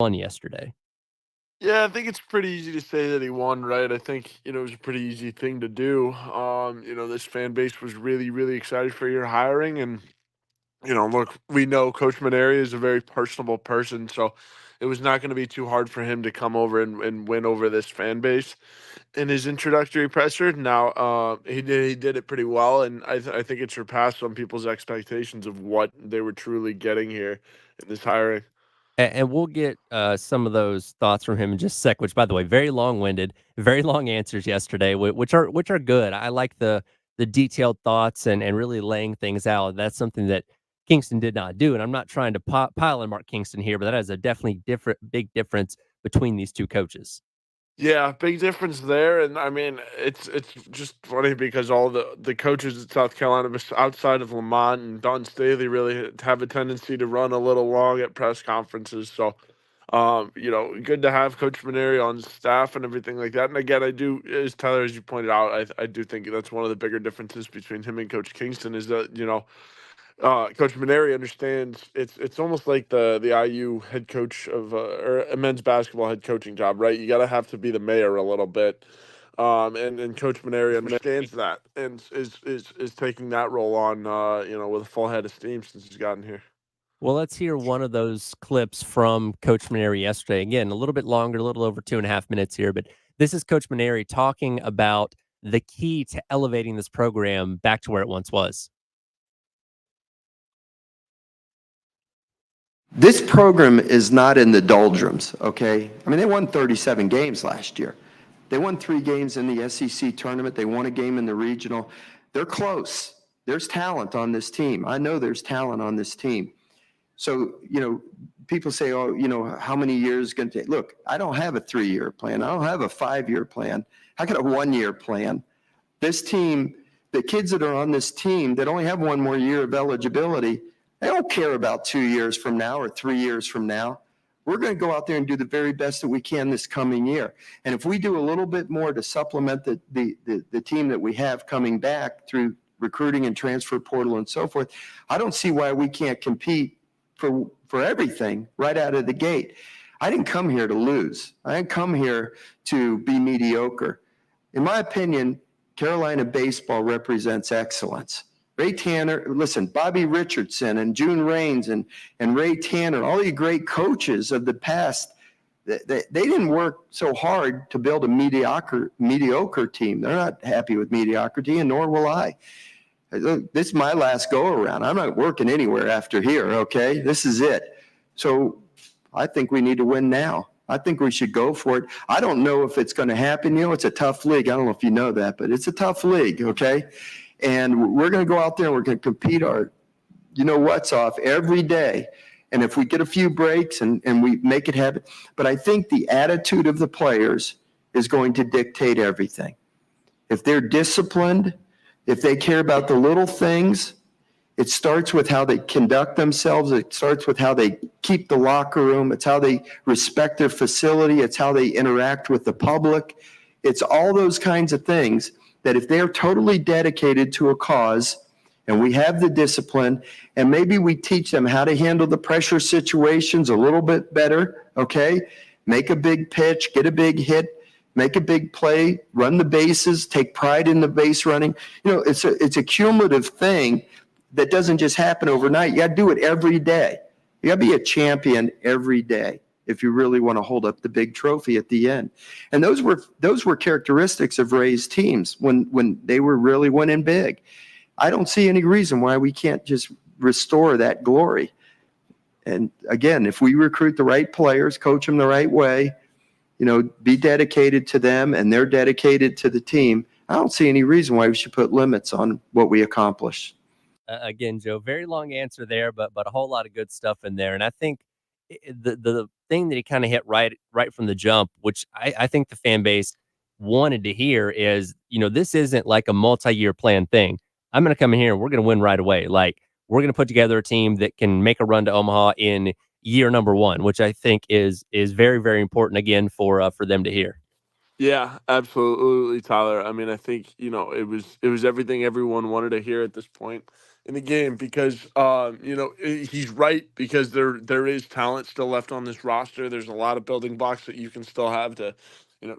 won yesterday. Yeah, I think it's pretty easy to say that he won, right? I think, it was a pretty easy thing to do. This fan base was really, really excited for your hiring. And, look, we know Coach Mainieri is a very personable person. So it was not going to be too hard for him to come over and win over this fan base in his introductory presser. Now, he did it pretty well. And I think it surpassed some people's expectations of what they were truly getting here in this hiring. And we'll get some of those thoughts from him in just a sec. Which, by the way, very long-winded, very long answers yesterday, which are good. I like the detailed thoughts and really laying things out. That's something that Kingston did not do. And I'm not trying to pile on Mark Kingston here, but that is a definitely big difference between these two coaches. Yeah, big difference there, and I mean, it's just funny because all the coaches at South Carolina, outside of Lamont and Don Staley, really have a tendency to run a little long at press conferences. So, good to have Coach Mainieri on staff and everything like that. And again, I do, as Tyler, as you pointed out, I do think that's one of the bigger differences between him and Coach Kingston is that Coach Mainieri understands it's almost like the IU head coach of or a men's basketball head coaching job, right? You got to have to be the mayor a little bit, and Coach Mainieri understands that and is taking that role on, with a full head of steam since he's gotten here. Well, let's hear one of those clips from Coach Mainieri yesterday. Again, a little bit longer, a little over 2.5 minutes here, but this is Coach Mainieri talking about the key to elevating this program back to where it once was. This program is not in the doldrums, okay? I mean, they won 37 games last year. They won 3 games in the SEC tournament. They won a game in the regional. They're close. There's talent on this team. I know there's talent on this team. So, people say, oh, how many years is going to take? Look, I don't have a 3-year plan. I don't have a 5-year plan. I got a 1-year plan. This team, the kids that are on this team that only have 1 more year of eligibility, they don't care about 2 years from now or 3 years from now. We're going to go out there and do the very best that we can this coming year. And if we do a little bit more to supplement the team that we have coming back through recruiting and transfer portal and so forth, I don't see why we can't compete for everything right out of the gate. I didn't come here to lose. I didn't come here to be mediocre. In my opinion, Carolina baseball represents excellence. Ray Tanner, listen, Bobby Richardson and June Raines and Ray Tanner, all the great coaches of the past, they didn't work so hard to build a mediocre team. They're not happy with mediocrity, and nor will I. This is my last go around. I'm not working anywhere after here, okay? This is it. So I think we need to win now. I think we should go for it. I don't know if it's going to happen. It's a tough league. I don't know if you know that, but it's a tough league, okay? And we're going to go out there and we're going to compete our what's off every day. And if we get a few breaks and we make it happen, but I think the attitude of the players is going to dictate everything. If they're disciplined, if they care about the little things, it starts with how they conduct themselves. It starts with how they keep the locker room. It's how they respect their facility. It's how they interact with the public. It's all those kinds of things that if they're totally dedicated to a cause and we have the discipline and maybe we teach them how to handle the pressure situations a little bit better, okay? Make a big pitch, get a big hit, make a big play, run the bases, take pride in the base running. It's a cumulative thing that doesn't just happen overnight. You got to do it every day. You got to be a champion every day if you really want to hold up the big trophy at the end. And those were characteristics of Ray's teams when they were really winning big. I don't see any reason why we can't just restore that glory. And again, if we recruit the right players, coach them the right way, be dedicated to them and they're dedicated to the team, I don't see any reason why we should put limits on what we accomplish. Again, Joe, very long answer there, but a whole lot of good stuff in there. And I think the thing that he kind of hit right from the jump, which I think the fan base wanted to hear is, this isn't like a multi-year plan thing. I'm going to come in here and we're going to win right away. Like, we're going to put together a team that can make a run to Omaha in year number 1, which I think is very, very important again for them to hear. Yeah, absolutely, Tyler. I mean, I think, it was everything everyone wanted to hear at this point in the game because he's right because there is talent still left on this roster. There's a lot of building blocks that you can still have to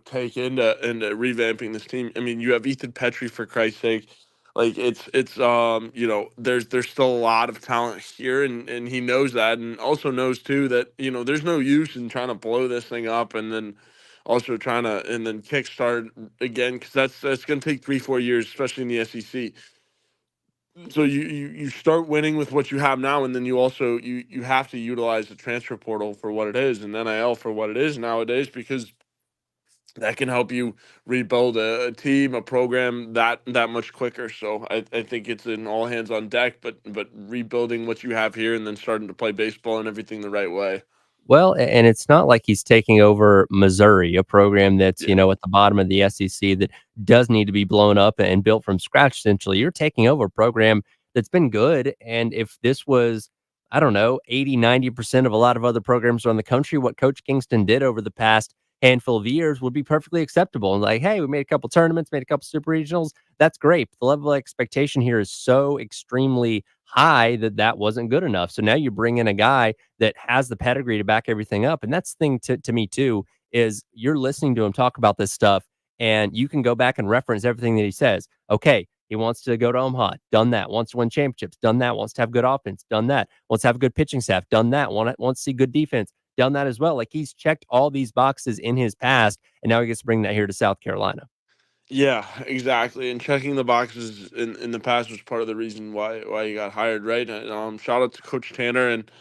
take into revamping this team. I mean, you have Ethan Petrie for Christ's sake. Like it's there's still a lot of talent here, and he knows that, and also knows too that there's no use in trying to blow this thing up and then also trying to and then kickstart again, because that's going to take 3-4 years, especially in the SEC. So you start winning with what you have now, and then you also you have to utilize the transfer portal for what it is and NIL for what it is nowadays, because that can help you rebuild a team, a program that much quicker. So I think it's an all hands on deck, but rebuilding what you have here and then starting to play baseball and everything the right way. Well, and it's not like he's taking over Missouri, a program that's, Yeah. at the bottom of the SEC that does need to be blown up and built from scratch, essentially. You're taking over a program that's been good. And if this was, I don't know, 80, 90% of a lot of other programs around the country, what Coach Kingston did over the past handful of years would be perfectly acceptable. And like, hey, we made a couple tournaments, made a couple super regionals. That's great. But the level of expectation here is so extremely high that that wasn't good enough. So now you bring in a guy that has the pedigree to back everything up. And that's the thing to me too, is you're listening to him talk about this stuff and you can go back and reference everything that he says. Okay, he wants to go to Omaha, done that. Wants to win championships, done that. Wants to have good offense, done that. Wants to have a good pitching staff, done that. Wants to see good defense, done that as well. Like he's checked all these boxes in his past, and now he gets to bring that here to South Carolina. Yeah, exactly. And checking the boxes in the past was part of the reason why he got hired, right? And, shout out to Coach Tanner and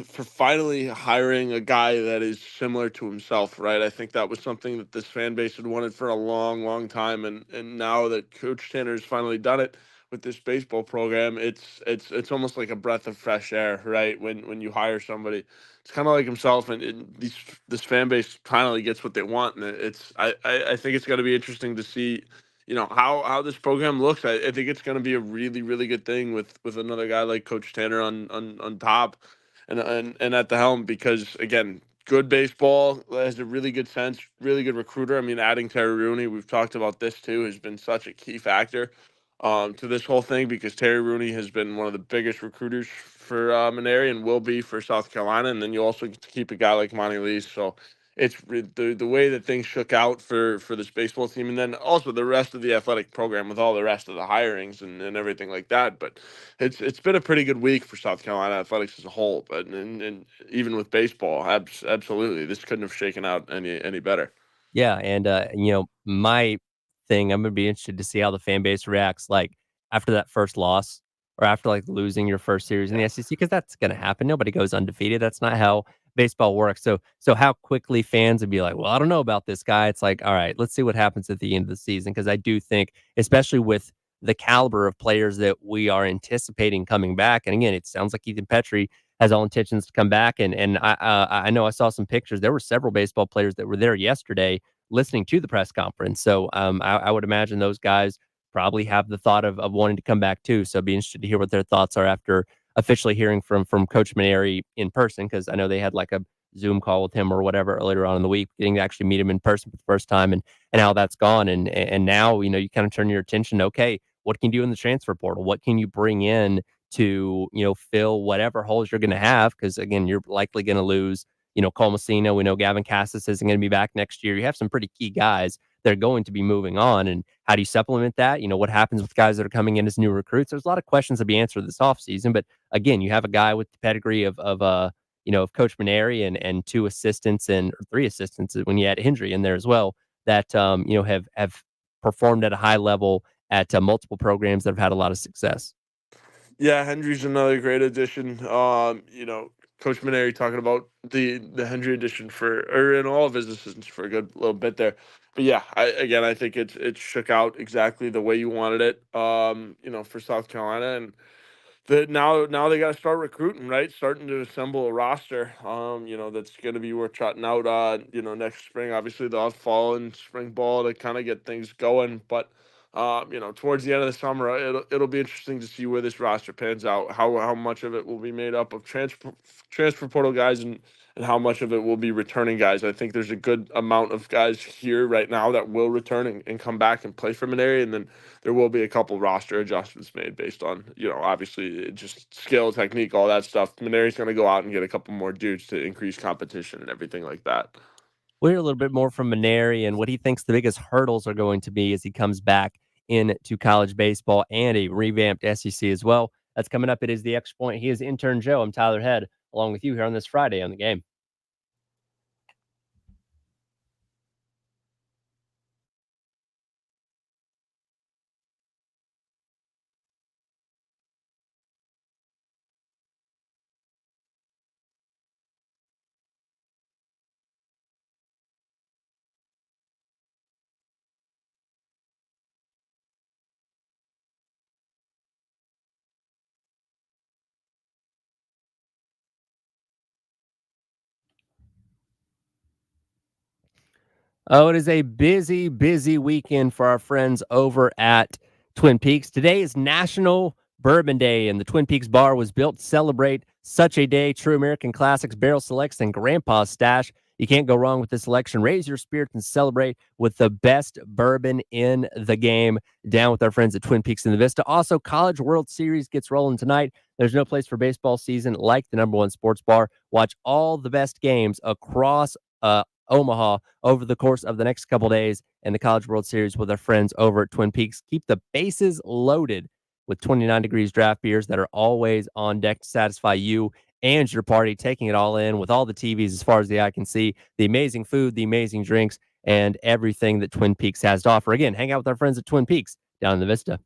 for finally hiring a guy that is similar to himself, right? I think that was something that this fan base had wanted for a long, long time, and now that Coach Tanner has finally done it with this baseball program, it's almost like a breath of fresh air, right? When you hire somebody, it's kind of like himself, and this fan base finally gets what they want, and I think it's going to be interesting to see, how this program looks. I think it's going to be a really really good thing with another guy like Coach Tanner on top, and at the helm, because again, good baseball, has a really good sense, really good recruiter. I mean, adding Terry Rooney, we've talked about this too, has been such a key factor to this whole thing, because Terry Rooney has been one of the biggest recruiters for Mainieri and will be for South Carolina. And then you also get to keep a guy like Mainieri. So the way that things shook out for this baseball team, and then also the rest of the athletic program with all the rest of the hirings and everything like that. But it's been a pretty good week for South Carolina athletics as a whole. But and even with baseball, absolutely, this couldn't have shaken out any better. Yeah, and, my thing, I'm gonna be interested to see how the fan base reacts, like, after that first loss or after, like, losing your first series in the Yeah. SEC, because that's gonna happen. Nobody goes undefeated. That's not how baseball works. So how quickly fans would be like, "Well, I don't know about this guy." It's like, "All right, let's see what happens at the end of the season," because I do think, especially with the caliber of players that we are anticipating coming back, and again, it sounds like Ethan Petrie has all intentions to come back, and I know I saw some pictures. There were several baseball players that were there yesterday listening to the press conference. So I would imagine those guys probably have the thought of wanting to come back too. So I'd be interested to hear what their thoughts are after officially hearing from Coach Mainieri in person, because I know they had like a Zoom call with him or whatever earlier on in the week, getting to actually meet him in person for the first time, and how that's gone. And now you kind of turn your attention. Okay, what can you do in the transfer portal? What can you bring in to fill whatever holes you're going to have? Because again, you're likely going to lose Cole Messina. We know Gavin Cassis isn't going to be back next year. You have some pretty key guys that are going to be moving on. And how do you supplement that? What happens with guys that are coming in as new recruits? There's a lot of questions to be answered this offseason. But again, you have a guy with the pedigree of Coach Mainieri and two assistants or three assistants when you add Hendry in there as well that, have performed at a high level at multiple programs that have had a lot of success. Yeah, Hendry's another great addition. Coach Mainieri talking about the Hendry addition or in all of his assistants for a good little bit there. But yeah, I think it shook out exactly the way you wanted it. For South Carolina, and now they got to start recruiting, right? Starting to assemble a roster. That's going to be worth trotting out. Next spring. Obviously, they'll have fall and spring ball to kind of get things going. But towards the end of the summer, it'll be interesting to see where this roster pans out. How much of it will be made up of transfer portal guys, and how much of it will be returning guys. I think there's a good amount of guys here right now that will return and come back and play for Mainieri, and then there will be a couple roster adjustments made based on, obviously just skill, technique, all that stuff. Mainieri's going to go out and get a couple more dudes to increase competition and everything like that. We'll hear a little bit more from Mainieri and what he thinks the biggest hurdles are going to be as he comes back into college baseball and a revamped SEC as well. That's coming up. It is the Extra Point. He is intern Joe. I'm Tyler Head, along with you here on this Friday on the game. Oh, it is a busy, busy weekend for our friends over at Twin Peaks. Today is National Bourbon Day, and the Twin Peaks Bar was built to celebrate such a day. True American classics, barrel selects, and Grandpa's stash. You can't go wrong with this selection. Raise your spirits and celebrate with the best bourbon in the game. Down with our friends at Twin Peaks in the Vista. Also, College World Series gets rolling tonight. There's no place for baseball season like the #1 sports bar. Watch all the best games across Omaha over the course of the next couple days in the College World Series with our friends over at Twin Peaks. Keep the bases loaded with 29 degrees draft beers that are always on deck to satisfy you and your party, taking it all in with all the TVs as far as the eye can see, the amazing food, the amazing drinks, and everything that Twin Peaks has to offer. Again, hang out with our friends at Twin Peaks down in the Vista.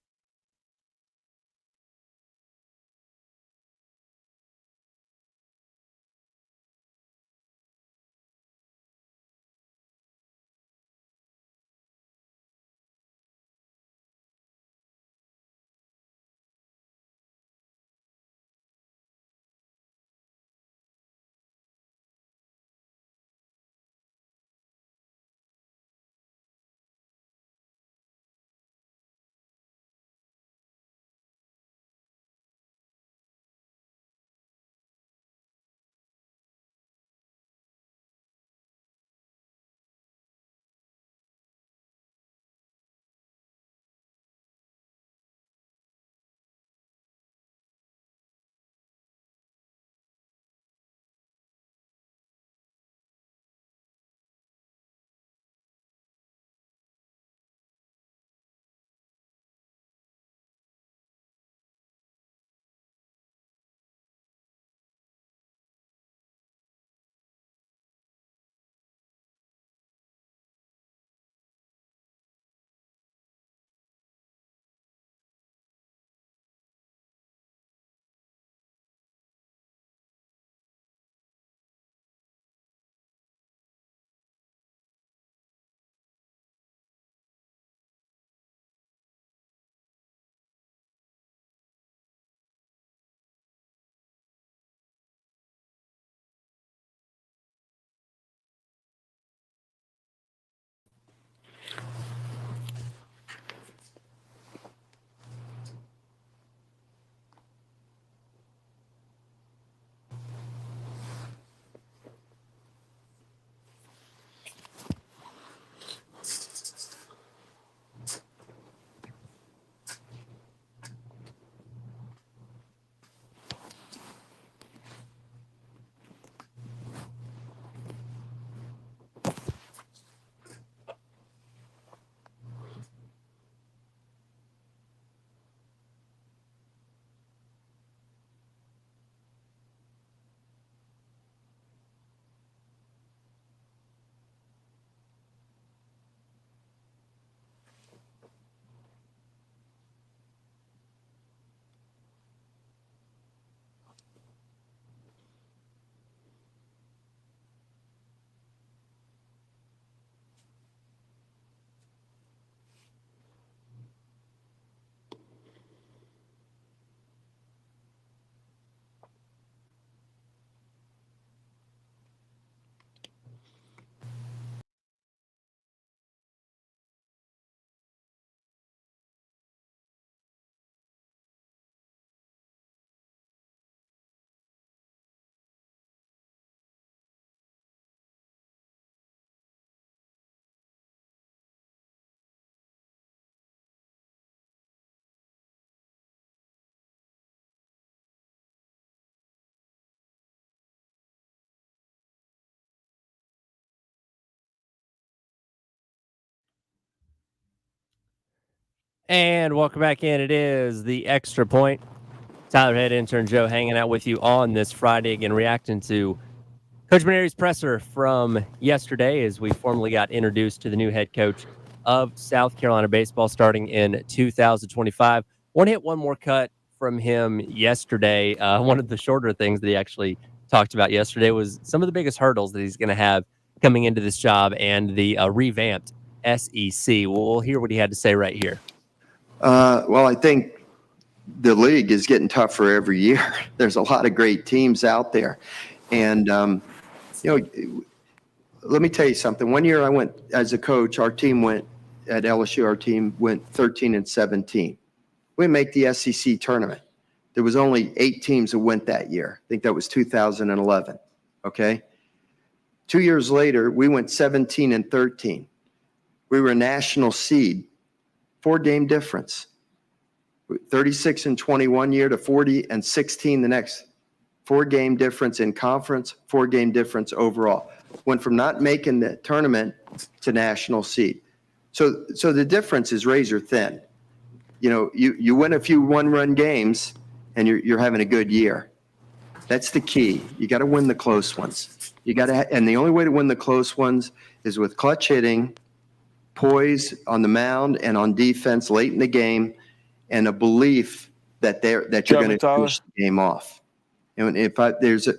And welcome back in. It is the Extra Point. Tyler Head, intern Joe, hanging out with you on this Friday again, reacting to Coach Mainieri's presser from yesterday as we formally got introduced to the new head coach of South Carolina baseball starting in 2025. One hit, one more cut from him yesterday. One of the shorter things that he actually talked about yesterday was some of the biggest hurdles that he's going to have coming into this job and the revamped SEC. We'll hear what he had to say right here. Well, I think the league is getting tougher every year. There's a lot of great teams out there. And, let me tell you something. One year I went as a coach, our team went at LSU, our team went 13-17. We didn't make the SEC tournament. There was only 8 teams that went that year. I think that was 2011. Okay. 2 years later, we went 17-13. We were a national seed, 4-game difference. 36-21 year to 40-16 the next. 4-game difference in conference, 4-game difference overall. Went from not making the tournament to national seed. So the difference is razor thin. You win a few one-run games and you're having a good year. That's the key. You got to win the close ones. And the only way to win the close ones is with clutch hitting, poise on the mound and on defense late in the game, and a belief that you're going to finish the game off. And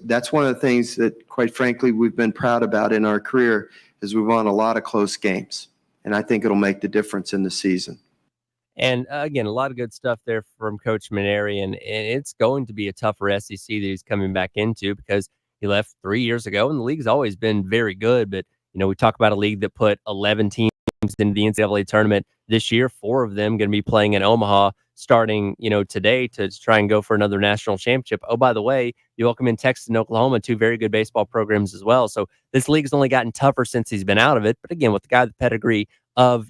that's one of the things that, quite frankly, we've been proud about in our career is we've won a lot of close games, and I think it'll make the difference in the season. And again, a lot of good stuff there from Coach Mainieri, and it's going to be a tougher SEC that he's coming back into because he left 3 years ago, and the league's always been very good. But we talk about a league that put 11 teams into the NCAA tournament this year. 4 of them going to be playing in Omaha starting, today to try and go for another national championship. Oh, by the way, you welcome in Texas and Oklahoma, 2 very good baseball programs as well. So this league's only gotten tougher since he's been out of it. But again, with the guy with the pedigree of,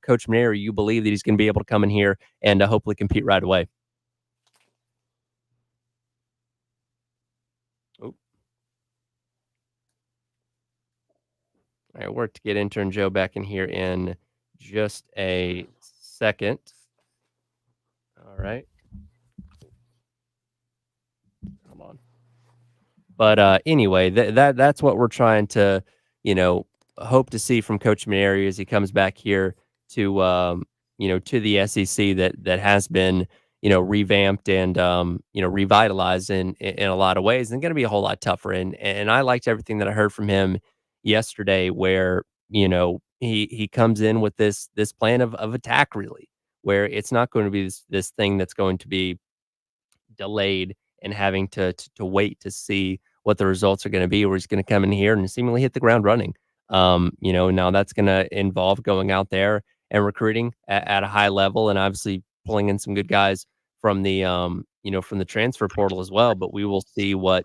Coach Mainieri, you believe that he's going to be able to come in here and hopefully compete right away. Oop. All right, work to get intern Joe back in here in just a second. All right. Come on. But anyway, that's what we're trying to, hope to see from Coach Mainieri as he comes back here to, to the SEC that has been, revamped and, revitalized in a lot of ways, and going to be a whole lot tougher. And I liked everything that I heard from him yesterday, where he comes in with this plan of attack, really, where it's not going to be this thing that's going to be delayed and having to wait to see what the results are going to be, where he's going to come in here and seemingly hit the ground running. Now that's going to involve going out there and recruiting at a high level, and obviously pulling in some good guys from the from the transfer portal as well. But we will see what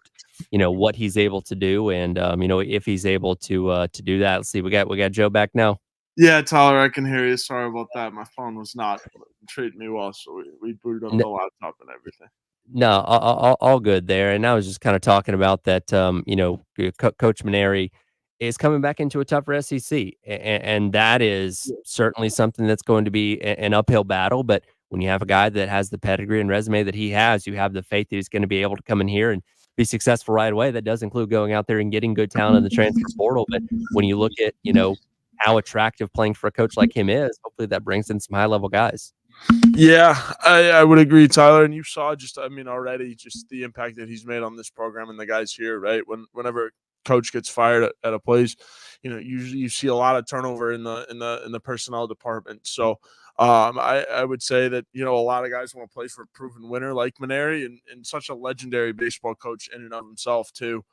he's able to do, and if he's able to do that. Let's see. We got Joe back now. Yeah, Tyler, I can hear you. Sorry about that. My phone was not treating me well, so we booted up the laptop and everything. No, all good there. And I was just kind of talking about that, Coach Mainieri is coming back into a tougher SEC. And that is certainly something that's going to be an uphill battle. But when you have a guy that has the pedigree and resume that he has, you have the faith that he's going to be able to come in here and be successful right away. That does include going out there and getting good talent in the transfer portal. But when you look at, how attractive playing for a coach like him is, hopefully that brings in some high-level guys. Yeah, I would agree, Tyler. And you saw already just the impact that he's made on this program and the guys here, right? Whenever coach gets fired at a place, usually you see a lot of turnover in the personnel department. So I would say that, a lot of guys want to play for a proven winner like Mainieri and such a legendary baseball coach in and of himself too.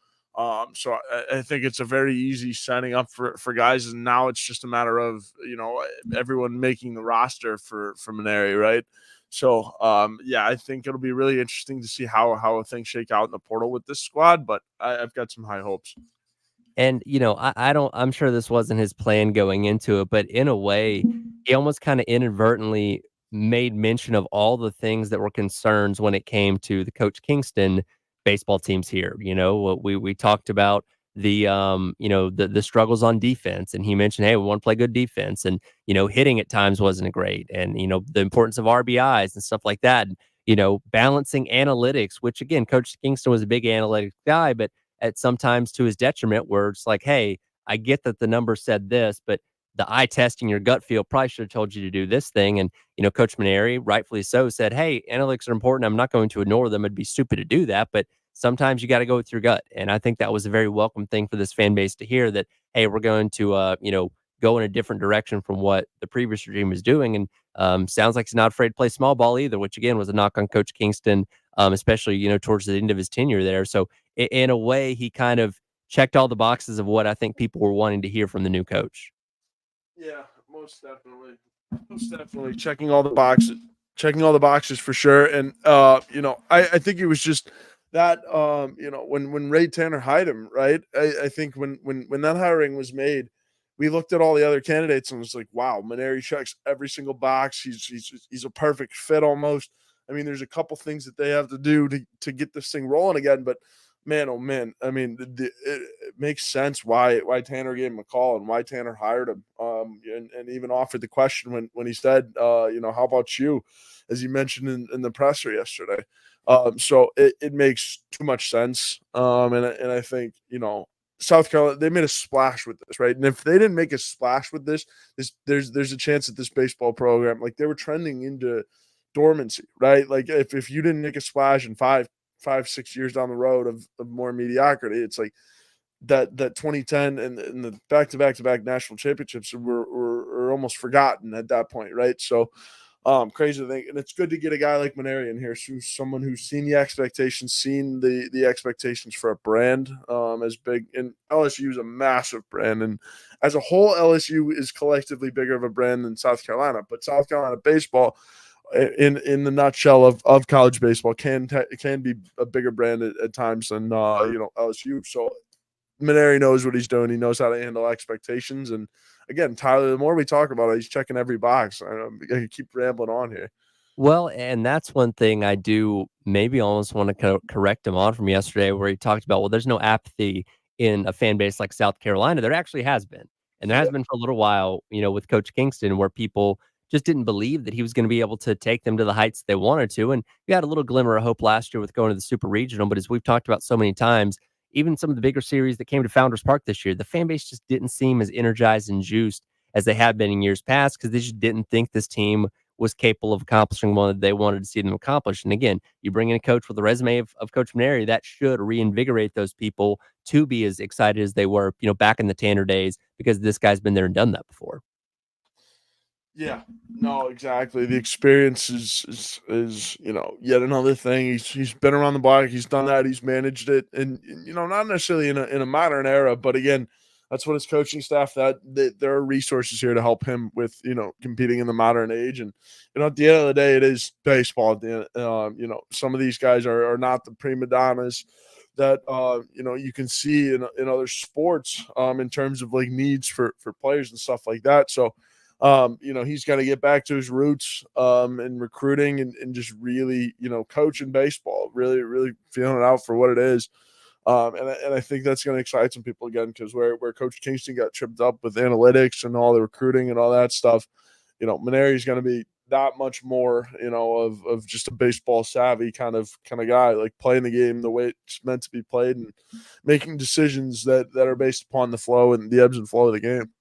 So I think it's a very easy signing up for guys, and now it's just a matter of everyone making the roster for Mainieri, right? So I think it'll be really interesting to see how things shake out in the portal with this squad, but I've got some high hopes. And I'm sure this wasn't his plan going into it, but in a way, he almost kind of inadvertently made mention of all the things that were concerns when it came to the Coach Kingston baseball teams here. We talked about the struggles on defense. And he mentioned, hey, we want to play good defense. And, hitting at times wasn't great. And, the importance of RBIs and stuff like that. And, balancing analytics, which again, Coach Kingston was a big analytics guy, but at sometimes to his detriment, where it's like, hey, I get that the number said this, but the eye testing your gut feel probably should have told you to do this thing. And, Coach Mainieri, rightfully so, said, hey, analytics are important. I'm not going to ignore them. It'd be stupid to do that. But sometimes you got to go with your gut. And I think that was a very welcome thing for this fan base to hear that, hey, we're going to, go in a different direction from what the previous regime was doing. And sounds like he's not afraid to play small ball either, which again was a knock on Coach Kingston, especially, towards the end of his tenure there. So in a way, he kind of checked all the boxes of what I think people were wanting to hear from the new coach. Yeah, most definitely. Most definitely checking all the boxes for sure. And I think it was just that when Ray Tanner hired him, right? I think when that hiring was made, we looked at all the other candidates and was like, wow, Mainieri checks every single box. He's a perfect fit almost. I mean, there's a couple things that they have to do to get this thing rolling again, but man, oh man, I mean, it makes sense why Tanner gave him a call and why Tanner hired him, and even offered the question when he said, how about you, as he mentioned in the presser yesterday. So it makes too much sense, and I think South Carolina, they made a splash with this, right? And if they didn't make a splash with this there's a chance that this baseball program, like they were trending into dormancy, right? Like if you didn't make a splash in 5, 6 years down the road of more mediocrity, it's like that 2010 and the back-to-back national championships were almost forgotten at that point, right? So crazy to think, and it's good to get a guy like Mainieri in here, who's someone who's seen the expectations, seen the expectations for a brand as big. And LSU is a massive brand, and as a whole, LSU is collectively bigger of a brand than South Carolina. But South Carolina baseball, in the nutshell of college baseball, can be a bigger brand at times than LSU. So Mainieri knows what he's doing. He knows how to handle expectations. And again, Tyler, the more we talk about it, he's checking every box. I keep rambling on here. Well, and that's one thing I do maybe almost want to correct him on from yesterday, where he talked about, well, there's no apathy in a fan base like South Carolina. There actually has been. And there has Yeah. been for a little while, with Coach Kingston, where people just didn't believe that he was going to be able to take them to the heights they wanted to. And you had a little glimmer of hope last year with going to the Super Regional. But as we've talked about so many times, even some of the bigger series that came to Founders Park this year, the fan base just didn't seem as energized and juiced as they had been in years past, because they just didn't think this team was capable of accomplishing what they wanted to see them accomplish. And again, you bring in a coach with the resume of Coach Mainieri, that should reinvigorate those people to be as excited as they were, back in the Tanner days, because this guy's been there and done that before. Yeah, no, exactly. The experience is yet another thing. He's been around the block. He's done that. He's managed it, and not necessarily in a modern era, but again, that's what his coaching staff, that there are resources here to help him with competing in the modern age. And at the end of the day, it is baseball. At the end, some of these guys are not the prima donnas that you can see in other sports, in terms of like needs for players and stuff like that. So he's got to get back to his roots, in recruiting and just really, coaching baseball, really, really feeling it out for what it is. And I think that's going to excite some people again, because where Coach Kingston got tripped up with analytics and all the recruiting and all that stuff, Mainieri is going to be that much more, of just a baseball savvy kind of guy, like playing the game the way it's meant to be played and making decisions that are based upon the flow and the ebbs and flow of the game.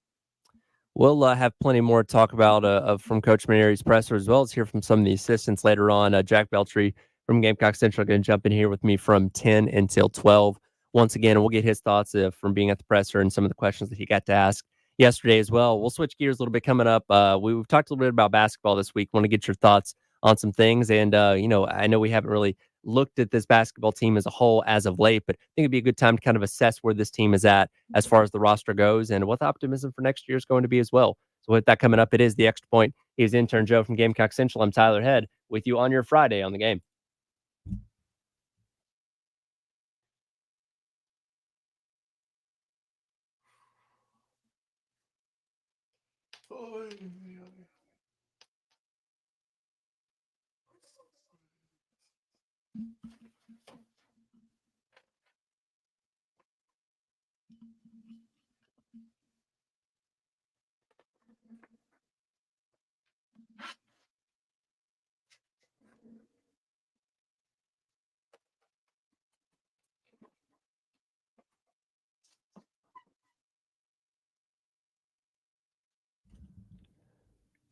We'll have plenty more to talk about from Coach Mainieri's presser, as well as hear from some of the assistants later on. Jack Beltry from Gamecock Central going to jump in here with me from 10 until 12. Once again, we'll get his thoughts from being at the presser and some of the questions that he got to ask yesterday as well. We'll switch gears a little bit coming up. We've talked a little bit about basketball this week. Want to get your thoughts on some things. And, I know we haven't really looked at this basketball team as a whole as of late, but I think it'd be a good time to kind of assess where this team is at as far as the roster goes and what the optimism for next year is going to be as well. So with that coming up, it is the Extra Point. He's intern Joe from Gamecock Central. I'm Tyler Head with you on your Friday on the game.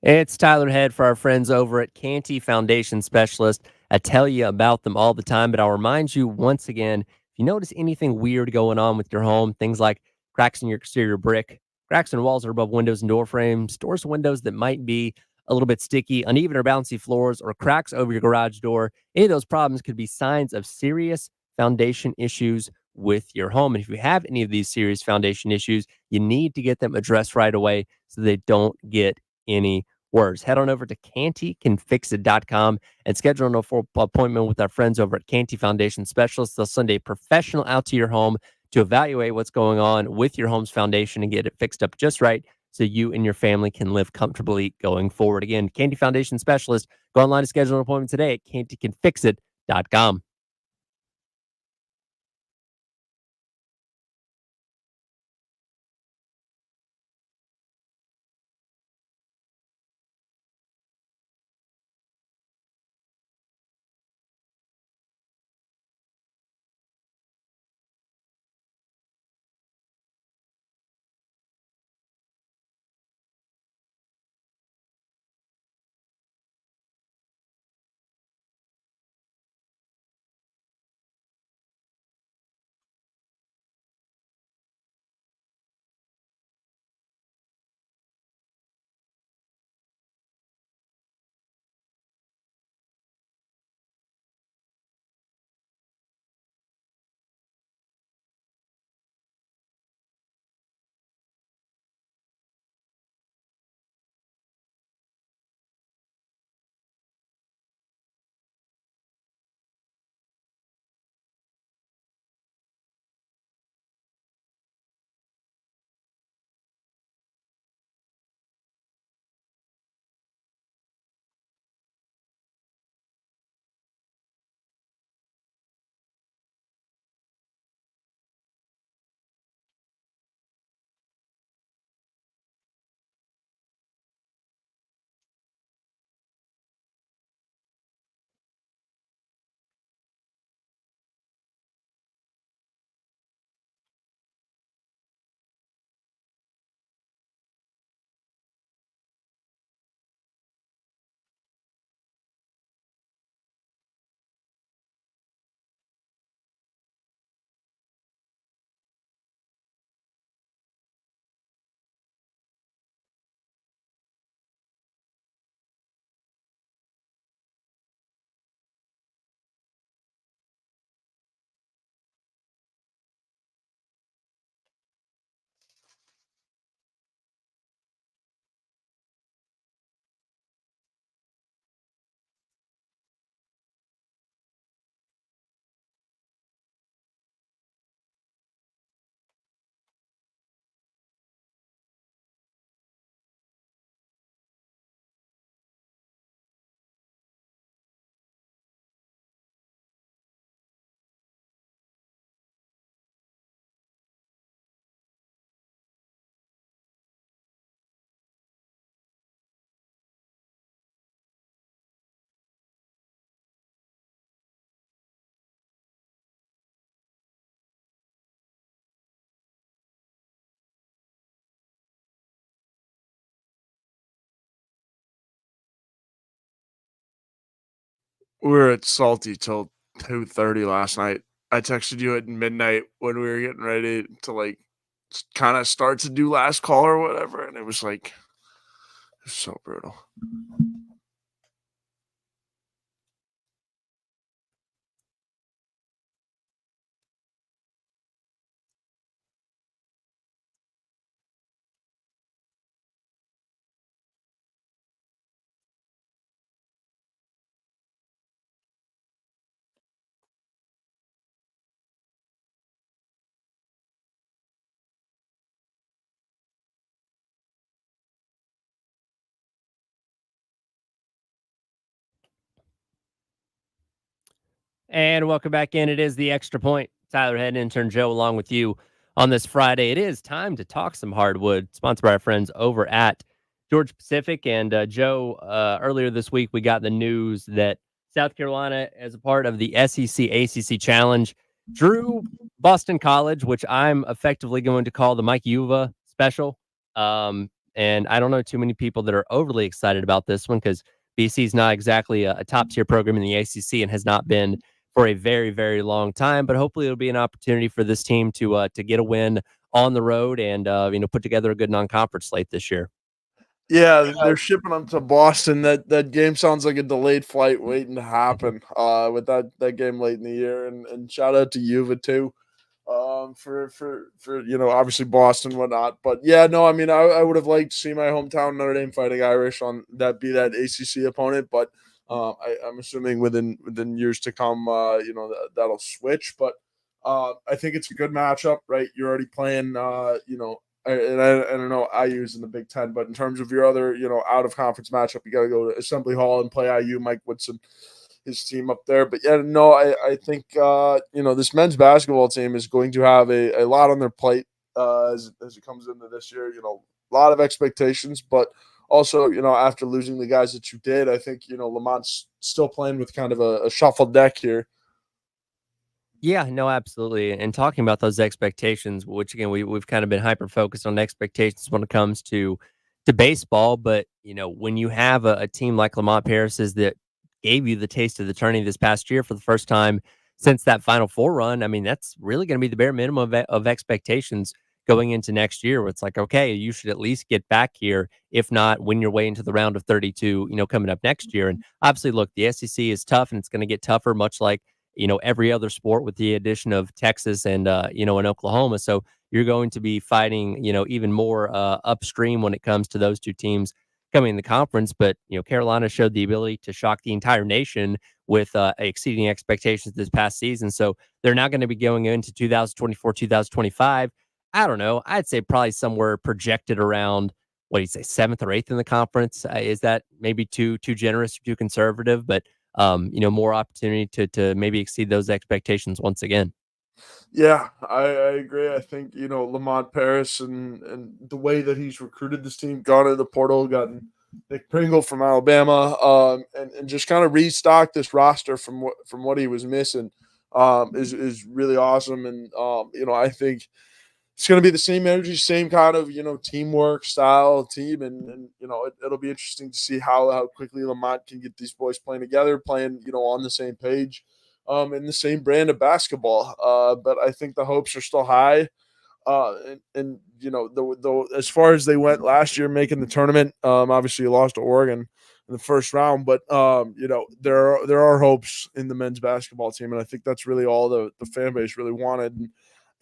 It's Tyler Head for our friends over at Canty Foundation Specialist. I tell you about them all the time, but I'll remind you once again, if you notice anything weird going on with your home, things like cracks in your exterior brick, cracks in walls or above windows and door frames, doors and windows that might be a little bit sticky, uneven or bouncy floors, or cracks over your garage door, any of those problems could be signs of serious foundation issues with your home. And if you have any of these serious foundation issues, you need to get them addressed right away so they don't get any worse. Head on over to cantycanfixit.com and schedule an appointment with our friends over at Canty Foundation Specialists. They'll send a professional out to your home to evaluate what's going on with your home's foundation and get it fixed up just right so you and your family can live comfortably going forward. Again, Canty Foundation Specialist. Go online to schedule an appointment today at cantycanfixit.com. We were at Salty till 2:30 last night. I texted you at midnight when we were getting ready to, like, kinda start to do last call or whatever, and it was, like, it was so brutal. And welcome back in. It is the Extra Point. Tyler Head, intern Joe, along with you on this Friday. It is time to talk some hardwood, sponsored by our friends over at Georgia Pacific. And Joe, earlier this week, we got the news that South Carolina, as a part of the SEC ACC Challenge, drew Boston College, which I'm effectively going to call the Mike Yuva special. And I don't know too many people that are overly excited about this one because BC is not exactly a top tier program in the ACC and has not been for a very, very long time. But hopefully, it'll be an opportunity for this team to get a win on the road and put together a good non conference slate this year. Yeah, they're shipping them to Boston. That game sounds like a delayed flight waiting to happen, with that game late in the year, and shout out to Yuva too, for obviously Boston, whatnot. But yeah, no, I mean, I would have liked to see my hometown Notre Dame Fighting Irish on that ACC opponent, but I'm assuming within years to come, that'll switch. But I think it's a good matchup, right? You're already playing, I don't know IU's in the Big Ten, but in terms of your other, out of conference matchup, you got to go to Assembly Hall and play IU. Mike Woodson, his team up there. But yeah, no, I think this men's basketball team is going to have a lot on their plate as it comes into this year. A lot of expectations, but also after losing the guys that you did, I think Lamont's still playing with kind of a shuffled deck here. Yeah, no, absolutely. And talking about those expectations, which again we've kind of been hyper focused on expectations when it comes to baseball, but when you have a team like Lamont Paris's that gave you the taste of the tourney this past year for the first time since that Final Four run, I mean that's really going to be the bare minimum of expectations going into next year. Where it's like, okay, you should at least get back here, if not win your way into the round of 32, coming up next year. And obviously, look, the SEC is tough and it's going to get tougher, much like every other sport with the addition of Texas and, in Oklahoma. So you're going to be fighting, even more upstream when it comes to those two teams coming in the conference. But, Carolina showed the ability to shock the entire nation with exceeding expectations this past season. So they're now going to be going into 2024, 2025. I don't know. I'd say probably somewhere projected around, what do you say, seventh or eighth in the conference. Is that maybe too generous or too conservative? But more opportunity to maybe exceed those expectations once again. Yeah, I agree. I think, Lamont Paris and the way that he's recruited this team, gone into the portal, gotten Nick Pringle from Alabama, and just kind of restocked this roster from what he was missing, is really awesome. And I think it's going to be the same energy, same kind of teamwork style team, and it'll be interesting to see how quickly Lamont can get these boys playing together, playing on the same page, in the same brand of basketball. But I think the hopes are still high. And the as far as they went last year, making the tournament, obviously you lost to Oregon in the first round, but there are hopes in the men's basketball team, and I think that's really all the fan base really wanted. And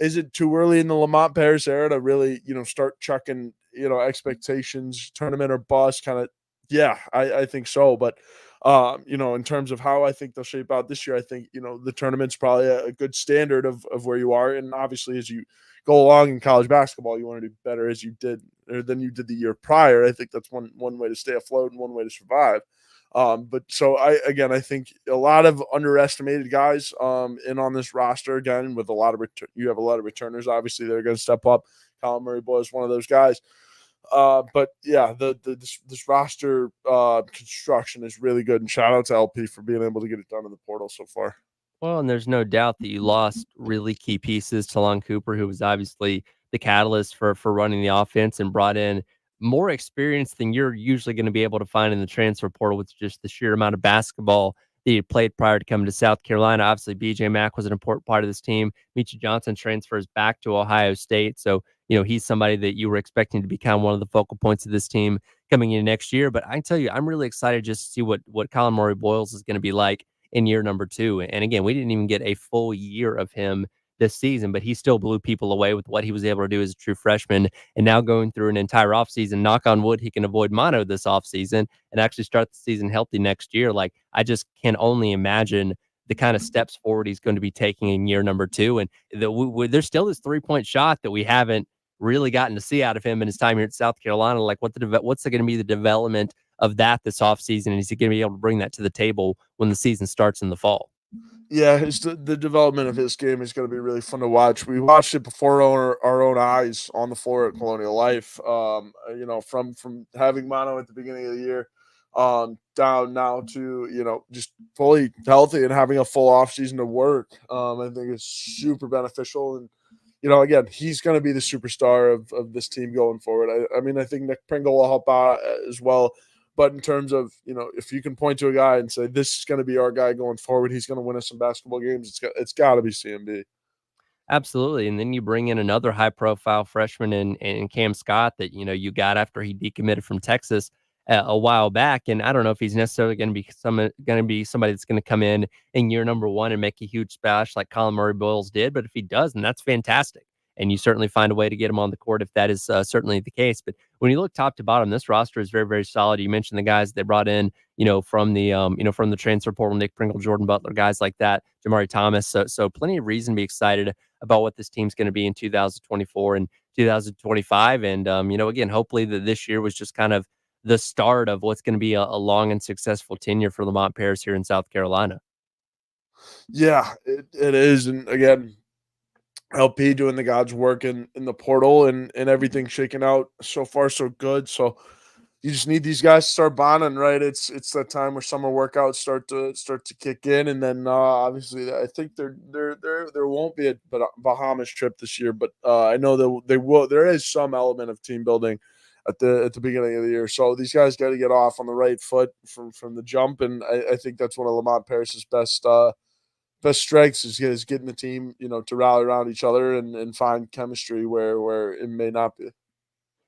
is it too early in the Lamont Paris era to really start chucking expectations, tournament or bust kind of? Yeah, I think so, but in terms of how I think they'll shape out this year, I think the tournament's probably a good standard of where you are, and obviously as you go along in college basketball, you want to do better as you did or than you did the year prior. I think that's one way to stay afloat and one way to survive. But so I think a lot of underestimated guys in on this roster again with a lot of you have a lot of returners. Obviously, they're going to step up. Colin Murray Boy is one of those guys. But yeah, this roster construction is really good, and shout out to LP for being able to get it done in the portal so far. Well, and there's no doubt that you lost really key pieces. Talon Cooper, who was obviously the catalyst for running the offense, and brought in more experience than you're usually going to be able to find in the transfer portal with just the sheer amount of basketball that he played prior to coming to South Carolina. Obviously, BJ Mack was an important part of this team. Michi Johnson transfers back to Ohio State. So, he's somebody that you were expecting to become one of the focal points of this team coming in next year. But I can tell you, I'm really excited just to see what Colin Murray Boyles is going to be like in year number 2. And again, we didn't even get a full year of him this season, but he still blew people away with what he was able to do as a true freshman. And now going through an entire offseason, knock on wood, he can avoid mono this offseason and actually start the season healthy next year. Like, I just can only imagine the kind of steps forward he's going to be taking in year number 2. And there's still this 3-point shot that we haven't really gotten to see out of him in his time here at South Carolina. Like, what's going to be the development of that this offseason, and is he going to be able to bring that to the table when the season starts in the fall? Yeah, the development of his game is going to be really fun to watch. We watched it before our own eyes on the floor at Colonial Life. From having mono at the beginning of the year, down now to just fully healthy and having a full off season to work. I think it's super beneficial, and again, he's going to be the superstar of this team going forward. I mean, I think Nick Pringle will help out as well. But in terms of, if you can point to a guy and say, this is going to be our guy going forward, he's going to win us some basketball games, it's got to be CMB. Absolutely, and then you bring in another high profile freshman in Cam Scott that, you got after he decommitted from Texas a while back, and I don't know if he's necessarily gonna be somebody that's gonna come in year number 1 and make a huge splash like Colin Murray Boyles did, but if he does, then that's fantastic, and you certainly find a way to get him on the court if that is, certainly the case, but when you look top to bottom, this roster is very, very solid. You mentioned the guys they brought in, from the transfer portal, Nick Pringle, Jordan Butler, guys like that, Jamari Thomas, so plenty of reason to be excited about what this team's going to be in 2024 and 2025. And, again, hopefully that this year was just kind of the start of what's going to be a long and successful tenure for Lamont Paris here in South Carolina. Yeah, it is. And again, LP doing the God's work in the portal and everything shaking out so far so good. So you just need these guys to start bonding, right? It's that time where summer workouts start to kick in, and then obviously I think there won't be a Bahamas trip this year, but I know that they will. There is some element of team building at the beginning of the year, so these guys got to get off on the right foot from the jump, and I think that's one of Lamont Paris's best strengths is getting the team, to rally around each other and find chemistry where it may not be.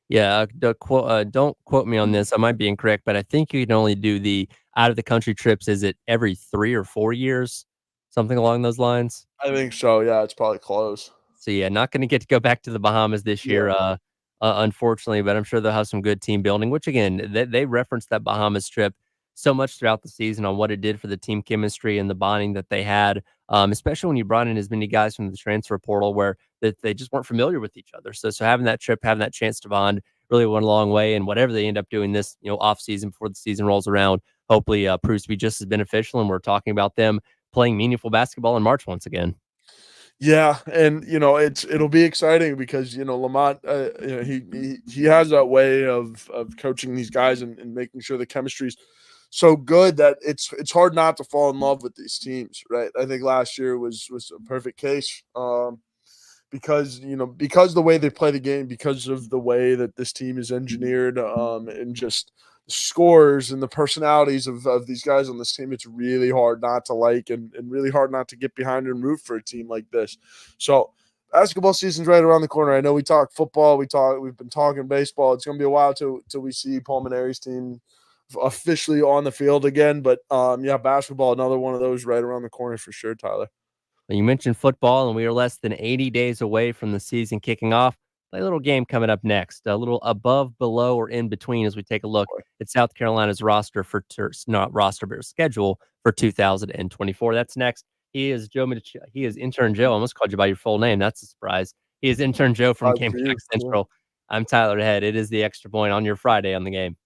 Yeah, don't quote me on this. I might be incorrect, but I think you can only do the out of the country trips. Is it every 3 or 4 years, something along those lines? I think so. Yeah, it's probably close. So, yeah, not gonna get to go back to the Bahamas this Yeah. year, unfortunately, but I'm sure they'll have some good team building, which again, they referenced that Bahamas trip so much throughout the season on what it did for the team chemistry and the bonding that they had, especially when you brought in as many guys from the transfer portal where that they just weren't familiar with each other. So having that trip, having that chance to bond really went a long way, and whatever they end up doing this, off season before the season rolls around, hopefully, proves to be just as beneficial, and we're talking about them playing meaningful basketball in March once again. Yeah, and it'll be exciting because Lamont, he has that way of coaching these guys and making sure the chemistry's so good that it's hard not to fall in love with these teams, right? I think last year was a perfect case. Because the way they play the game, because of the way that this team is engineered, and just the scores and the personalities of these guys on this team, it's really hard not to like and really hard not to get behind and root for a team like this. So basketball season's right around the corner. I know we talk football, we've been talking baseball. It's gonna be a while till we see Paul Mainieri's team officially on the field again. But yeah, basketball, another one of those right around the corner for sure, Tyler. You mentioned football, and we are less than 80 days away from the season kicking off. Play a little game coming up next, a little above, below, or in between as we take a look at South Carolina's roster not roster, but schedule for 2024. That's next. He is intern Joe. I almost called you by your full name. That's a surprise. He is intern Joe from To Gamecock you. Yeah. Central. I'm Tyler Head. It is the extra point on your Friday on the game.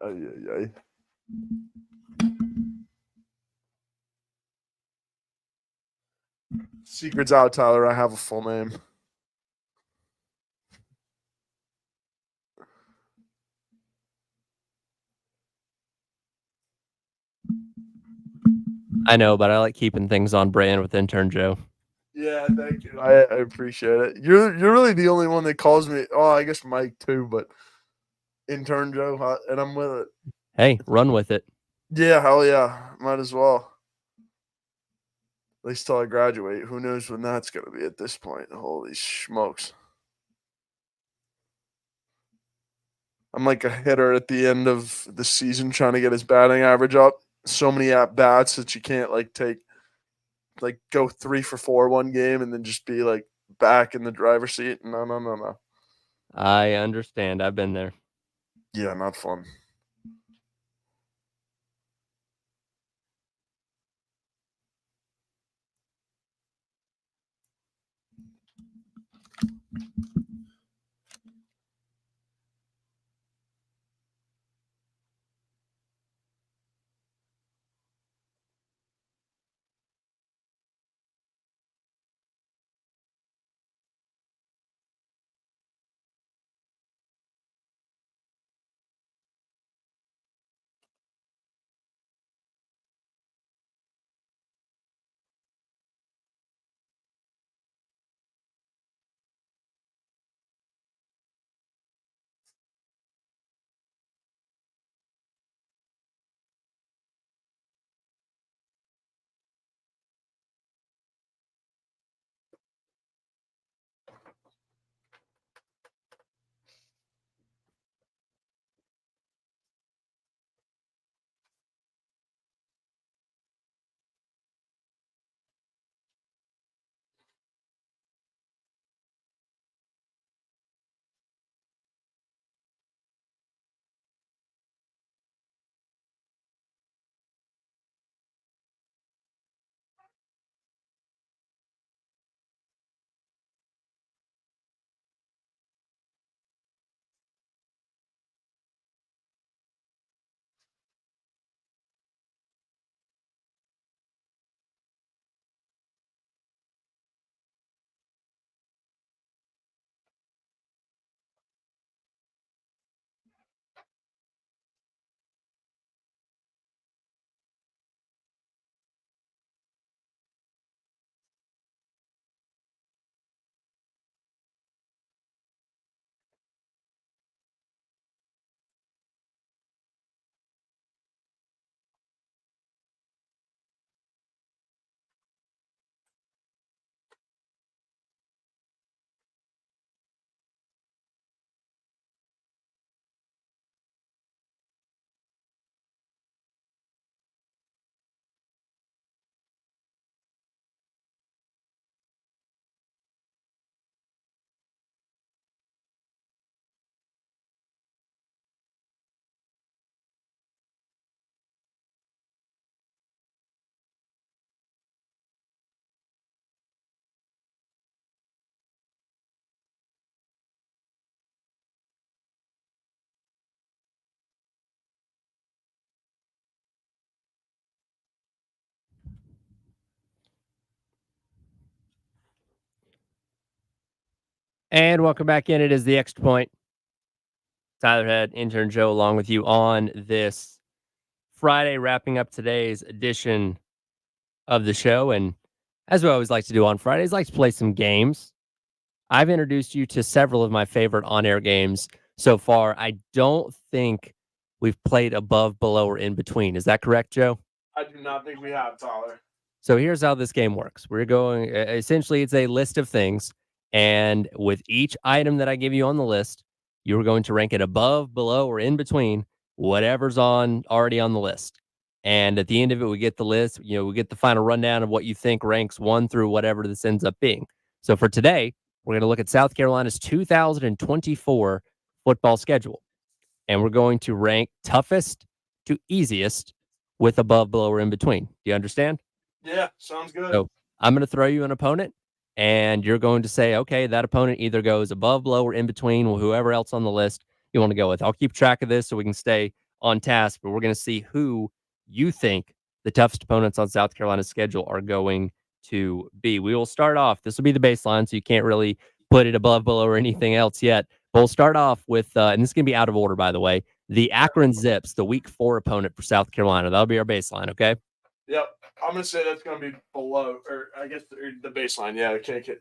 Ay, ay, ay. Secret's out, Tyler. I have a full name. I know, but I like keeping things on brand with intern Joe. Yeah, thank you. I appreciate it. You're really the only one that calls me. Oh, I guess Mike too, but intern Joe, and I'm with it. Hey, run with it. Yeah, hell yeah, might as well. At least till I graduate. Who knows when that's gonna be at this point? Holy smokes! I'm like a hitter at the end of the season trying to get his batting average up. So many at bats that you can't go 3 for 4 one game and then just be like back in the driver's seat. No, no, no, no. I understand. I've been there. Yeah, not fun. And welcome back in. It is the Extra Point. Tyler Head, intern Joe, along with you on this Friday, wrapping up today's edition of the show. And as we always like to do on Fridays, like to play some games. I've introduced you to several of my favorite on-air games so far. I don't think we've played above, below, or in between. Is that correct, Joe? I do not think we have, Tyler. So here's how this game works. We're going essentially it's a list of things, and with each item that I give you on the list, you're going to rank it above, below, or in between whatever's on already on the list. And at the end of it, we get the list, we get the final rundown of what you think ranks 1 through whatever this ends up being. So for today, we're going to look at South Carolina's 2024 football schedule, and we're going to rank toughest to easiest with above, below, or in between. Do you understand? Yeah, sounds good. So I'm going to throw you an opponent, and you're going to say, okay, that opponent either goes above, below, or in between with whoever else on the list you want to go with. I'll keep track of this so we can stay on task, but we're going to see who you think the toughest opponents on South Carolina's schedule are going to be. We will start off. This will be the baseline, so you can't really put it above, below, or anything else yet. But we'll start off with, and this is going to be out of order, by the way, the Akron Zips, the Week 4 opponent for South Carolina. That'll be our baseline, okay? Yep. I'm gonna say that's gonna be below, or I guess the baseline. Yeah,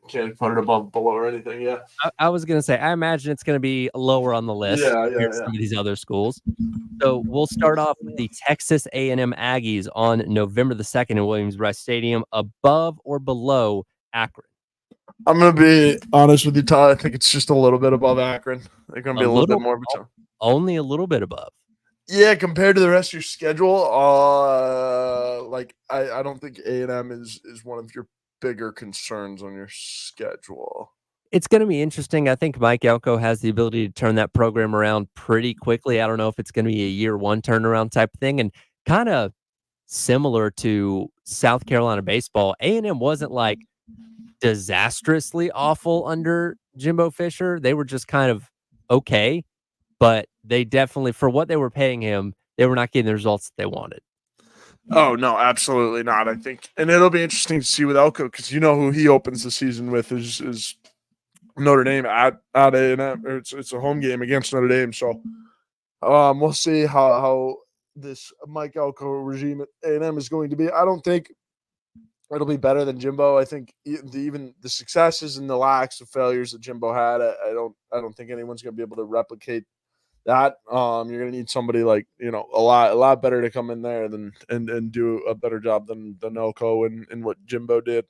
can't put it above, below, or anything. Yeah. I was going to say, I imagine it's going to be lower on the list Yeah, compared to some of these other schools. So we'll start off with the Texas A&M Aggies on November the 2nd in Williams-Brice Stadium, above or below Akron. I'm gonna be honest with you, Tyler. I think it's just a little bit above Akron. They're gonna be a little bit more between. Only a little bit above. Yeah, compared to the rest of your schedule, I don't think A&M is one of your bigger concerns on your schedule. It's going to be interesting. I think Mike Elko has the ability to turn that program around pretty quickly. I don't know if it's going to be a year one turnaround type thing, and kind of similar to South Carolina baseball. A&M wasn't like disastrously awful under Jimbo Fisher. They were just kind of okay, but they definitely, for what they were paying him, they were not getting the results that they wanted. Oh, no, absolutely not. I think, and it'll be interesting to see with Elko, because you know who he opens the season with is Notre Dame at A&M. It's a home game against Notre Dame, so we'll see how this Mike Elko regime at A&M is going to be. I don't think it'll be better than Jimbo. I think even the successes and the lacks of failures that Jimbo had, I don't think anyone's going to be able to replicate that. You're going to need somebody like, a lot better to come in there and do a better job than Elko and what Jimbo did.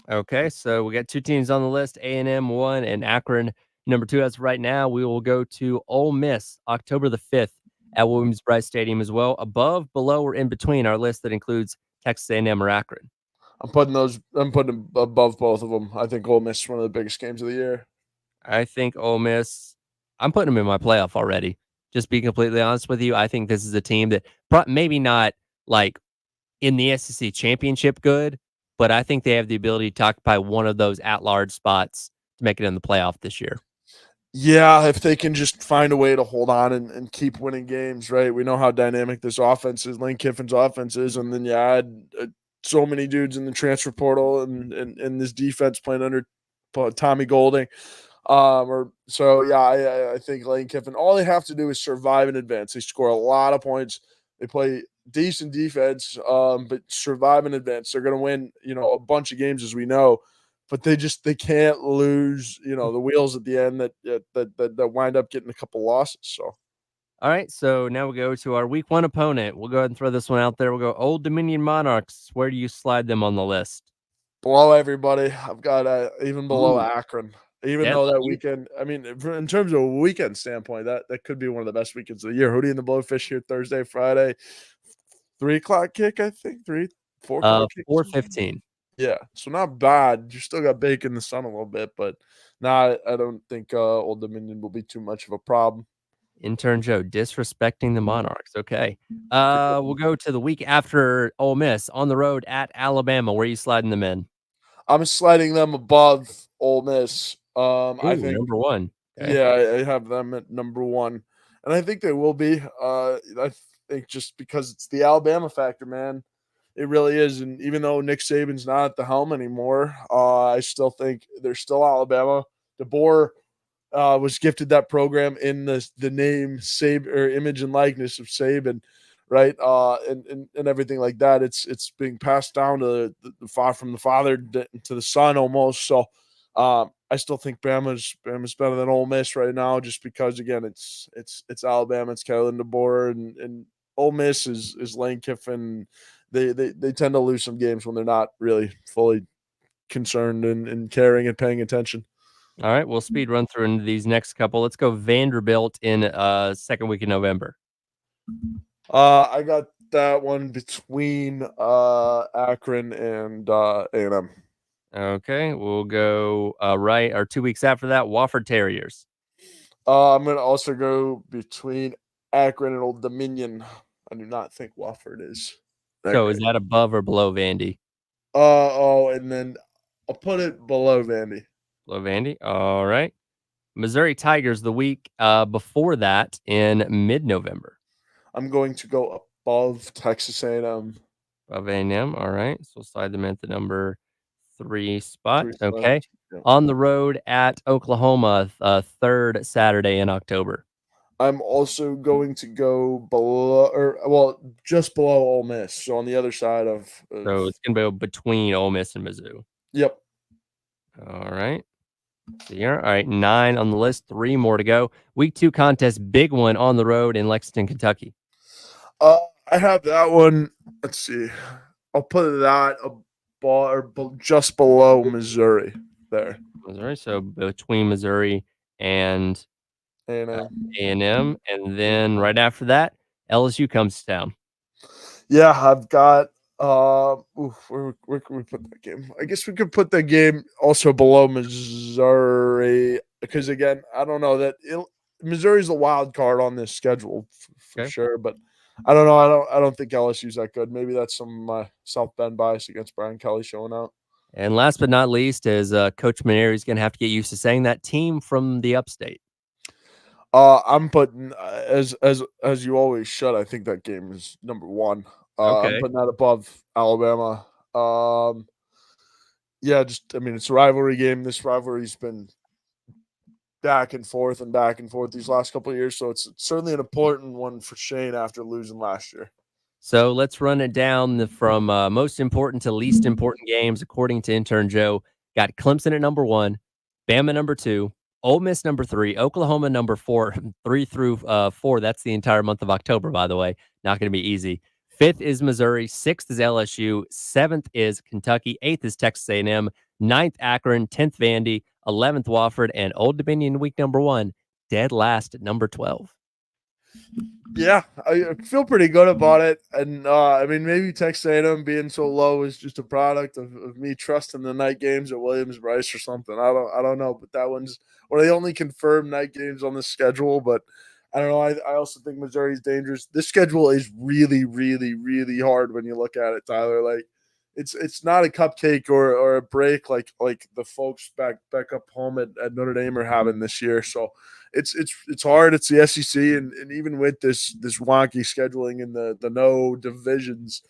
Okay, so we got two teams on the list, A&M 1 and Akron number 2. As of right now, we will go to Ole Miss October the 5th at Williams-Brice Stadium as well. Above, below, or in between our list that includes Texas A&M or Akron. I'm putting them above both of them. I think Ole Miss is one of the biggest games of the year. I think Ole Miss, I'm putting them in my playoff already. Just be completely honest with you. I think this is a team that maybe not like in the SEC championship good, but I think they have the ability to occupy one of those at-large spots to make it in the playoff this year. Yeah, if they can just find a way to hold on and keep winning games, right? We know how dynamic this offense is, Lane Kiffin's offense is, and then you add so many dudes in the transfer portal and this defense playing under Tommy Golding. I think Lane Kiffin, all they have to do is survive in advance. They score a lot of points. They play decent defense, but survive in advance. They're going to win, a bunch of games, as we know, but they can't lose, the wheels at the end that wind up getting a couple losses. So. All right, so now we go to our week 1 opponent. We'll go ahead and throw this one out there. We'll go Old Dominion Monarchs. Where do you slide them on the list? Below everybody. I've got even below Akron. Even though that weekend, I mean, in terms of a weekend standpoint, that could be one of the best weekends of the year. Hootie and the Blowfish here Thursday, Friday, 3:00 kick, I think 4 o'clock kick. 4:15. Yeah, so not bad. You still got bake in the sun a little bit, but I don't think Old Dominion will be too much of a problem. Intern Joe disrespecting the Monarchs. Okay, we'll go to the week after Ole Miss on the road at Alabama. Where are you sliding them in? I'm sliding them above Ole Miss. I think number 1. Okay. Yeah, I have them at number 1, and I think they will be. I think just because it's the Alabama factor, man, it really is. And even though Nick Saban's not at the helm anymore, I still think they're still Alabama. DeBoer was gifted that program in the name Saban or image and likeness of Saban, right? And everything like that. It's being passed down to from the father to the son almost. So I still think Bama's better than Ole Miss right now, just because again it's Alabama, it's Kalen DeBoer, and Ole Miss is Lane Kiffin. They tend to lose some games when they're not really fully concerned and caring and paying attention. All right, we'll speed run through into these next couple. Let's go Vanderbilt in second week in November. I got that one between Akron and A&M. Okay, we'll go right or 2 weeks after that, Wofford Terriers. I'm gonna also go between Akron and Old Dominion. I do not think Wofford is that So great. is that above or below Vandy? And then I'll put it below Vandy. Below Vandy. All right. Missouri Tigers the week before that in mid-November. I'm going to go above Texas A&M. Above A&M. All right. So we'll slide them at the number 3 spot. 3 Okay. spots. Yeah. On the road at Oklahoma, third Saturday in October. I'm also going to go below, or well, just below Ole Miss. So on the other side of So it's going to be between Ole Miss and Mizzou. Yep. All right. So here, all right, 9 on the list, 3 more to go. Week 2 contest, big one on the road in Lexington, Kentucky. I have that one. Let's see. I'll put that just below Missouri there. Missouri, so between Missouri and A&M. A&M, and then right after that, LSU comes to town. Yeah, I've got where can we put that game? I guess we could put that game also below Missouri because again, I don't know that Missouri's a wild card on this schedule for sure, but I don't know. I don't think LSU's that good. Maybe that's some of my South Bend bias against Brian Kelly showing out. And last but not least is Coach Mainieri is going to have to get used to saying that team from the upstate. I'm putting as you always should. I think that game is number 1. I'm putting that above Alabama. Yeah, just I mean it's a rivalry game. This rivalry's been back and forth these last couple of years, so it's certainly an important one for Shane after losing last year. So let's run it down from most important to least important games according to intern Joe. Got Clemson at number 1, Bama number 2, Ole Miss number 3, Oklahoma number 4, 3 through 4. That's the entire month of October, by the way. Not going to be easy. 5th is Missouri, 6th is LSU, 7th is Kentucky, 8th is Texas A&M, 9th Akron, 10th Vandy, 11th Wofford, and Old Dominion week number 1, dead last at number 12. Yeah, I feel pretty good about it, and I mean maybe Texas A&M being so low is just a product of me trusting the night games at Williams-Brice or something. I don't know, but that one's one of the only confirmed night games on the schedule. But I don't know. I also think Missouri's dangerous. This schedule is really, really, really hard when you look at it, Tyler. Like it's not a cupcake or a break like the folks back up home at Notre Dame are having this year. So it's hard. It's the SEC, and even with this wonky scheduling and the no divisions,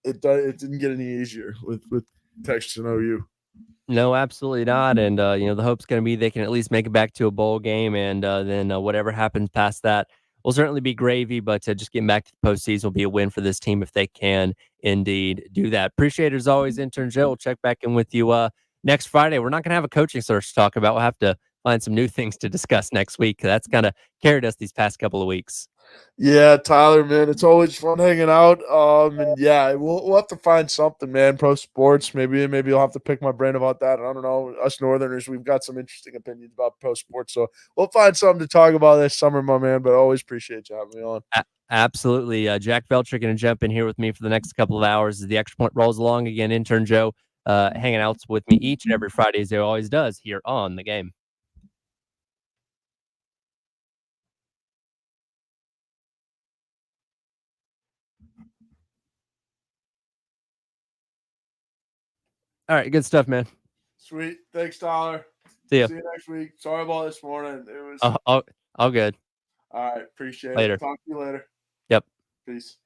it didn't get any easier with Texas and OU. No, absolutely not. And, the hope's going to be they can at least make it back to a bowl game. And then whatever happens past that will certainly be gravy. But just getting back to the postseason will be a win for this team if they can indeed do that. Appreciate it as always, Intern Joe. We'll check back in with you next Friday. We're not going to have a coaching search to talk about. We'll have to find some new things to discuss next week. That's kind of carried us these past couple of weeks. Yeah, Tyler, man, it's always fun hanging out. And yeah, we'll have to find something, man. Pro sports, maybe you'll have to pick my brain about that. I don't know. Us Northerners, we've got some interesting opinions about pro sports, so we'll find something to talk about this summer, my man. But I always appreciate you having me on. Absolutely. Jack Belcher going to jump in here with me for the next couple of hours as the extra point rolls along. Again, Intern Joe hanging out with me each and every Friday as he always does here on The Game. All right, good stuff, man. Sweet. Thanks, Tyler. See ya. See you next week. Sorry about this morning. It was All good. all right. Appreciate Later. it. Talk to you later. Yep. Peace.